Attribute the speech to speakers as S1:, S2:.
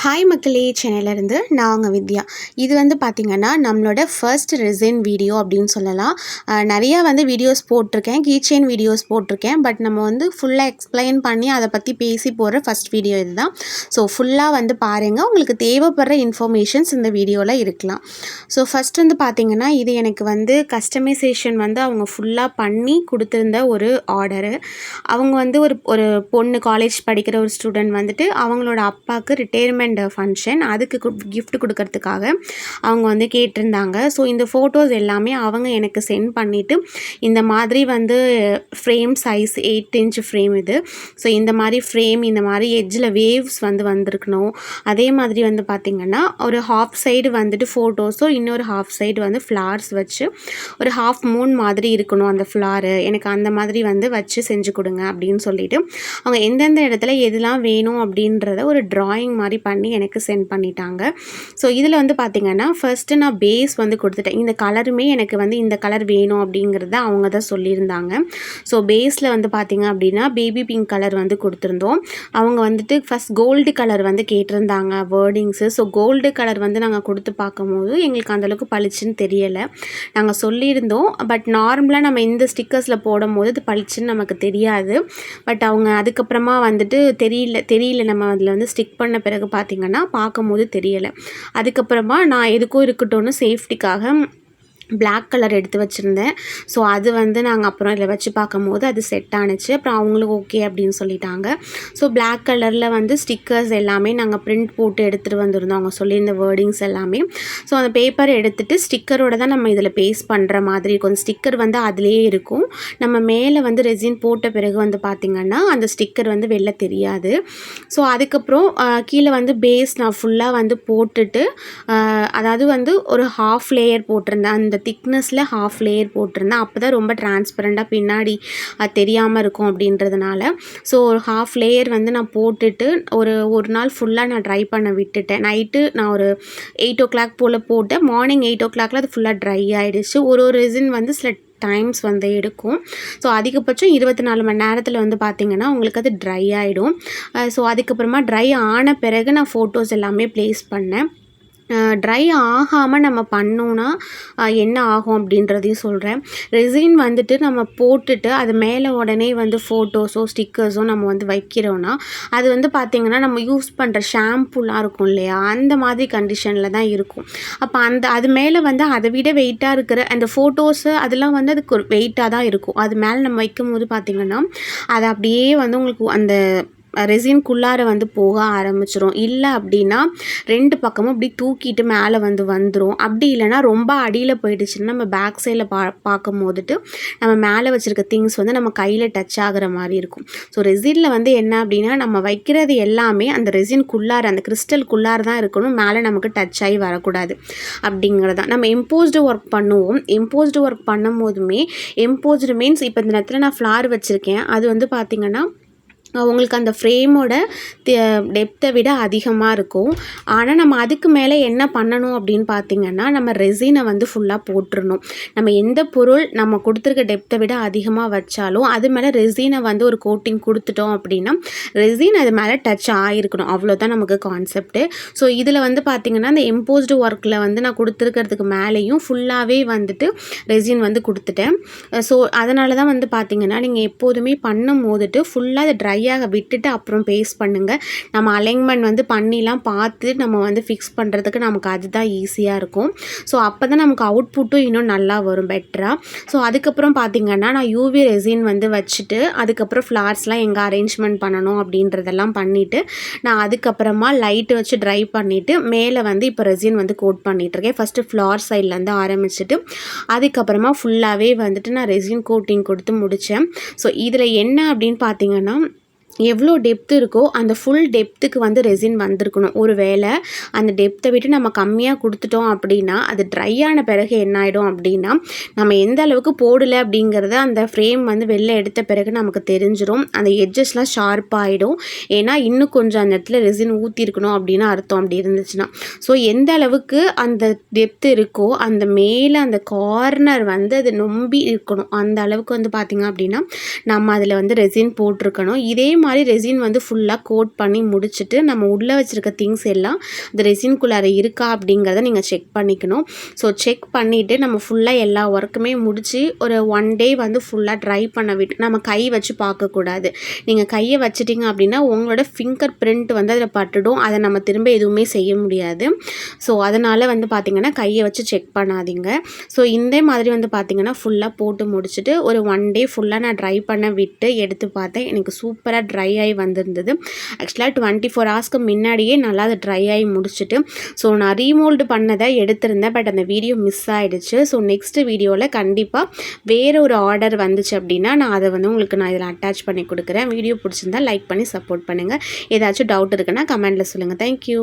S1: Hi மக்களே, சென்னையிலேருந்து நான் உங்கள் வித்யா. இது வந்து பார்த்திங்கன்னா நம்மளோட ஃபர்ஸ்ட் ரெசின் வீடியோ அப்படின்னு சொல்லலாம். நிறையா வந்து வீடியோஸ் போட்டிருக்கேன், கீச்செயின் வீடியோஸ் போட்டிருக்கேன். பட் நம்ம வந்து ஃபுல்லாக எக்ஸ்பிளைன் பண்ணி அதை பற்றி பேசி போகிற ஃபஸ்ட் வீடியோ இது தான். ஸோ ஃபுல்லாக வந்து பாருங்கள், உங்களுக்கு தேவைப்படுற இன்ஃபர்மேஷன்ஸ் இந்த வீடியோவில் இருக்கலாம். ஸோ ஃபஸ்ட் வந்து பார்த்திங்கன்னா இது எனக்கு வந்து கஸ்டமைசேஷன் வந்து அவங்க ஃபுல்லாக பண்ணி கொடுத்துருந்த ஒரு ஆர்டரு. அவங்க வந்து ஒரு பொண்ணு காலேஜ் படிக்கிற ஒரு ஸ்டூடெண்ட் வந்துட்டு அவங்களோட அப்பாவுக்கு ரிட்டையர்மெண்ட் ஃபங்க்ஷன், அதுக்கு கிஃப்ட் கொடுக்கறதுக்காக அவங்க வந்து கேட்டிருந்தாங்க. ஸோ இந்த ஃபோட்டோஸ் எல்லாமே அவங்க எனக்கு சென்ட் பண்ணிவிட்டு இந்த மாதிரி வந்து ஃப்ரேம் சைஸ் 8 இன்ச் ஃப்ரேம் இது. ஸோ இந்த மாதிரி ஃப்ரேம், இந்த மாதிரி எட்ஜில் வேவ்ஸ் வந்து வந்திருக்கணும். அதே மாதிரி வந்து பார்த்திங்கன்னா ஒரு ஹாஃப் சைடு வந்துட்டு ஃபோட்டோஸும் இன்னொரு ஹாஃப் சைடு வந்து ஃப்ளார்ஸ் வச்சு ஒரு ஹாஃப் மூன் மாதிரி இருக்கணும் அந்த ஃப்ளாரு. எனக்கு அந்த மாதிரி வந்து வச்சு செஞ்சு கொடுங்க அப்படின்னு சொல்லிட்டு அவங்க எந்தெந்த இடத்துல எதெல்லாம் வேணும் அப்படின்றத ஒரு ட்ராயிங் மாதிரி பண்ணி எனக்கு சென்ட் பண்ணிட்டாங்க. ஸோ இதில் வந்து பார்த்திங்கன்னா ஃபர்ஸ்ட்டு நான் பேஸ் வந்து கொடுத்துட்டேன். இந்த கலருமே எனக்கு வந்து இந்த கலர் வேணும் அப்படிங்கிறத அவங்க தான் சொல்லியிருந்தாங்க. ஸோ பேஸில் வந்து பார்த்திங்க அப்படின்னா பேபி பிங்க் கலர் வந்து கொடுத்துருந்தோம். அவங்க வந்துட்டு ஃபஸ்ட் கோல்டு கலர் வந்து கேட்டிருந்தாங்க வேர்டிங்ஸு. ஸோ கோல்டு கலர் வந்து நாங்கள் கொடுத்து பார்க்கும்போது எங்களுக்கு அந்தளவுக்கு பளிச்சுன்னு தெரியலை. நாங்கள் சொல்லியிருந்தோம், பட் நார்மலாக நம்ம இந்த ஸ்டிக்கர்ஸில் போடும்போது இது பளிச்சுன்னு நமக்கு தெரியாது. பட் அவங்க அதுக்கப்புறமா வந்துட்டு தெரியல நம்ம அதில் வந்து ஸ்டிக் பண்ண பிறகு பார்த்திங்கன்னா பார்க்கும்போது தெரியலை. அதுக்கப்புறமா நான் எதுக்கும் இருக்கட்டும்னு சேஃப்டிக்காக பிளாக் கலர் எடுத்து வச்சுருந்தேன். ஸோ அது வந்து நாங்கள் அப்புறம் இதில் வச்சு பார்க்கும்போது அது செட் ஆணுச்சு. அப்புறம் அவங்களுக்கு ஓகே அப்படின்னு சொல்லிட்டாங்க. ஸோ பிளாக் கலரில் வந்து ஸ்டிக்கர்ஸ் எல்லாமே நாங்கள் பிரிண்ட் போட்டு எடுத்துகிட்டு வந்திருந்தோம், அவங்க சொல்லியிருந்த வேர்டிங்ஸ் எல்லாமே. ஸோ அந்த பேப்பர் எடுத்துகிட்டு ஸ்டிக்கரோடு தான் நம்ம இதில் பேஸ்ட் பண்ணுற மாதிரி இருக்கும். ஸ்டிக்கர் வந்து அதிலே இருக்கும். நம்ம மேலே வந்து ரெசின் போட்ட பிறகு வந்து பார்த்திங்கன்னா அந்த ஸ்டிக்கர் வந்து வெளில தெரியாது. ஸோ அதுக்கப்புறம் கீழே வந்து பேஸ் நான் ஃபுல்லாக வந்து போட்டுட்டு அதாவது வந்து ஒரு ஹாஃப் லேயர் போட்டிருந்தேன். அந்த திக்னஸில் ஹாஃப் லேயர் போட்டிருந்தேன். அப்போ தான் ரொம்ப டிரான்ஸ்பரண்ட்டாக பின்னாடி தெரியாமல் இருக்கும் அப்படின்றதுனால. ஸோ ஒரு ஹாஃப் லேயர் வந்து நான் போட்டுட்டு ஒரு நாள் ஃபுல்லாக நான் ட்ரை பண்ண விட்டுட்டேன். நைட்டு நான் ஒரு 8 o'clock போல் போட்டேன். மார்னிங் 8 o'clock அது ஃபுல்லாக ட்ரை ஆகிடுச்சு. ஒரு ரெசின் வந்து சில டைம்ஸ் வந்து எடுக்கும். ஸோ அதிகபட்சம் 24 மணி நேரத்தில் வந்து பார்த்திங்கன்னா உங்களுக்கு அது ட்ரை ஆகிடும். ஸோ அதுக்கப்புறமா ட்ரை ஆன பிறகு நான் ஃபோட்டோஸ் எல்லாமே ப்ளேஸ் பண்ணேன். ட்ரை ஆகாமல் நம்ம பண்ணோன்னா என்ன ஆகும் அப்படின்றதையும் சொல்கிறேன். ரெசின் வந்துட்டு நம்ம போட்டுட்டு அது மேலே உடனே வந்து ஃபோட்டோஸோ ஸ்டிக்கர்ஸோ நம்ம வந்து வைக்கிறோன்னா அது வந்து பார்த்திங்கன்னா நம்ம யூஸ் பண்ணுற ஷாம்புலாம் இருக்கும் இல்லையா, அந்த மாதிரி கண்டிஷனில் தான் இருக்கும். அப்போ அது மேலே வந்து அதை விட வெயிட்டாக இருக்கிற அந்த ஃபோட்டோஸு அதெல்லாம் வந்து அதுக்கு ஒரு வெயிட்டாக தான் இருக்கும். அது மேலே நம்ம வைக்கும்போது பார்த்திங்கன்னா அது அப்படியே வந்து உங்களுக்கு அந்த ரெசின்குள்ளார வந்து போக ஆரம்பிச்சிரும். இல்லை அப்படின்னா 2 பக்கமும் அப்படி தூக்கிட்டு மேலே வந்து வந்துடும். அப்படி இல்லைனா ரொம்ப அடியில் போயிடுச்சுன்னா நம்ம பேக் சைடில் பார்க்கும் போதுட்டு நம்ம மேலே வச்சுருக்க திங்ஸ் வந்து நம்ம கையில் டச் ஆகிற மாதிரி இருக்கும். ஸோ ரெசினில் வந்து என்ன அப்படின்னா நம்ம வைக்கிறது எல்லாமே அந்த ரெசின்குள்ளார அந்த கிறிஸ்டலுக்குள்ளார தான் இருக்கணும், மேலே நமக்கு டச் ஆகி வரக்கூடாது அப்படிங்கிறது தான். நம்ம எம்போஸ்டு ஒர்க் பண்ணுவோம். எம்போஸ்டு ஒர்க் பண்ணும் போதுமே எம்போஸ்டு மீன்ஸ் இப்போ இந்த நேரத்தில் நான் ஃப்ளார் வச்சுருக்கேன், அது வந்து பார்த்திங்கன்னா உங்களுக்கு அந்த ஃப்ரேமோட டெப்த்தை விட அதிகமாக இருக்கும். ஆனால் நம்ம அதுக்கு மேலே என்ன பண்ணணும் அப்படின்னு பார்த்திங்கன்னா நம்ம ரெசினை வந்து ஃபுல்லாக போட்டுருணும். நம்ம எந்த பொருள் நம்ம கொடுத்துருக்க டெப்த்தை விட அதிகமாக வச்சாலும் அது மேலே ரெசினை வந்து ஒரு கோட்டிங் கொடுத்துட்டோம் அப்படின்னா ரெசின் அது மேலே டச் ஆகிருக்கணும். அவ்வளோதான் நமக்கு கான்செப்ட்டு. ஸோ இதில் வந்து பார்த்திங்கன்னா அந்த எம்போஸ்டு ஒர்க்கில் வந்து நான் கொடுத்துருக்கிறதுக்கு மேலேயும் ஃபுல்லாகவே வந்துட்டு ரெசின் வந்து கொடுத்துட்டேன். ஸோ அதனால தான் வந்து பார்த்திங்கன்னா நீங்கள் எப்போதுமே பண்ணும் போதுட்டு ஃபுல்லாக அதை ட்ரை விட்டுட்டு அப்புறம் பேஸ்ட் பண்ணுங்கள். நம்ம அலைன்மெண்ட் வந்து பண்ணிலாம் பார்த்து நம்ம வந்து ஃபிக்ஸ் பண்ணுறதுக்கு நமக்கு அதுதான் ஈஸியாக இருக்கும். ஸோ அப்போ தான் நமக்கு அவுட்புட்டும் இன்னும் நல்லா வரும் பெட்டராக. ஸோ அதுக்கப்புறம் பார்த்திங்கன்னா நான் யூவி ரெசின் வந்து வச்சுட்டு அதுக்கப்புறம் ஃப்ளார்ஸ்லாம் எங்கே அரேஞ்ச்மெண்ட் பண்ணணும் அப்படின்றதெல்லாம் பண்ணிவிட்டு நான் அதுக்கப்புறமா லைட்டு வச்சு ட்ரை பண்ணிவிட்டு மேலே வந்து இப்போ ரெசின் வந்து கோட் பண்ணிகிட்ருக்கேன். ஃபஸ்ட்டு ஃப்ளார் சைட்லேருந்து ஆரம்பிச்சுட்டு அதுக்கப்புறமா ஃபுல்லாகவே வந்துட்டு நான் ரெசின் கோட்டிங் கொடுத்து முடித்தேன். ஸோ இதில் என்ன அப்படின்னு பார்த்திங்கன்னா எவ்வளோ டெப்த்து இருக்கோ அந்த ஃபுல் டெப்த்துக்கு வந்து ரெசின் வந்திருக்கணும். ஒரு வேளை அந்த டெப்த்தை விட்டு நம்ம கம்மியாக கொடுத்துட்டோம் அப்படின்னா அது ட்ரை ஆன பிறகு என்ன ஆகிடும் அப்படின்னா நம்ம எந்த அளவுக்கு போடலை அப்படிங்கிறத அந்த ஃப்ரேம் வந்து வெளில எடுத்த பிறகு நமக்கு தெரிஞ்சிடும். அந்த எட்ஜஸ்லாம் ஷார்ப்பாகிடும். ஏன்னா இன்னும் கொஞ்சம் அந்த இடத்துல ரெசின் ஊற்றிருக்கணும் அப்படின்னு அர்த்தம் அப்படி இருந்துச்சுன்னா. ஸோ எந்த அளவுக்கு அந்த டெப்த்து இருக்கோ அந்த மேலே அந்த கார்னர் வந்து அது நொம்பி இருக்கணும். அந்த அளவுக்கு வந்து பார்த்திங்க அப்படின்னா நம்ம அதில் வந்து ரெசின் போட்டிருக்கணும். இதே மாதிரி ரெசின் வந்து ஃபுல்லாக கோட் பண்ணி முடிச்சுட்டு நம்ம உள்ளே வச்சுருக்க திங்ஸ் எல்லாம் அந்த ரெசின்குள்ளார இருக்கா அப்படிங்கிறத நீங்கள் செக் பண்ணிக்கணும். ஸோ செக் பண்ணிவிட்டு நம்ம ஃபுல்லாக எல்லா ஒர்க்குமே முடித்து ஒரு 1 டே வந்து ஃபுல்லாக ட்ரை பண்ண விட்டு நம்ம கை வச்சு பார்க்கக்கூடாது. நீங்கள் கையை வச்சிட்டிங்க அப்படின்னா உங்களோட ஃபிங்கர் பிரிண்ட் வந்து அதில் பட்டுடும். அதை நம்ம திரும்ப எதுவுமே செய்ய முடியாது. ஸோ அதனால் வந்து பார்த்திங்கன்னா கையை வச்சு செக் பண்ணாதீங்க. ஸோ இந்த மாதிரி வந்து பார்த்திங்கன்னா ஃபுல்லாக போட்டு முடிச்சுட்டு ஒரு 1 டே ஃபுல்லாக நான் ட்ரை பண்ண விட்டு எடுத்து பார்த்தேன். எனக்கு சூப்பராக ட்ரை ஆகி வந்திருந்தது. ஆக்சுவலாக 24 ஹவர்ஸ்க்கு முன்னாடியே நல்லா அது ட்ரை ஆகி முடிச்சுட்டு ஸோ நான் ரீமோல்டு பண்ணதை எடுத்திருந்தேன். பட் அந்த வீடியோ மிஸ் ஆகிடுச்சு. ஸோ நெக்ஸ்ட் வீடியோவில் கண்டிப்பாக வேறு ஒரு ஆர்டர் வந்துச்சு அப்படின்னா நான் அதை வந்து உங்களுக்கு நான் இதில் அட்டாச் பண்ணி கொடுக்குறேன். வீடியோ பிடிச்சிருந்தா லைக் பண்ணி சப்போர்ட் பண்ணுங்கள். ஏதாச்சும் டவுட் இருக்குன்னா கமெண்ட்டில் சொல்லுங்கள். தேங்க்யூ.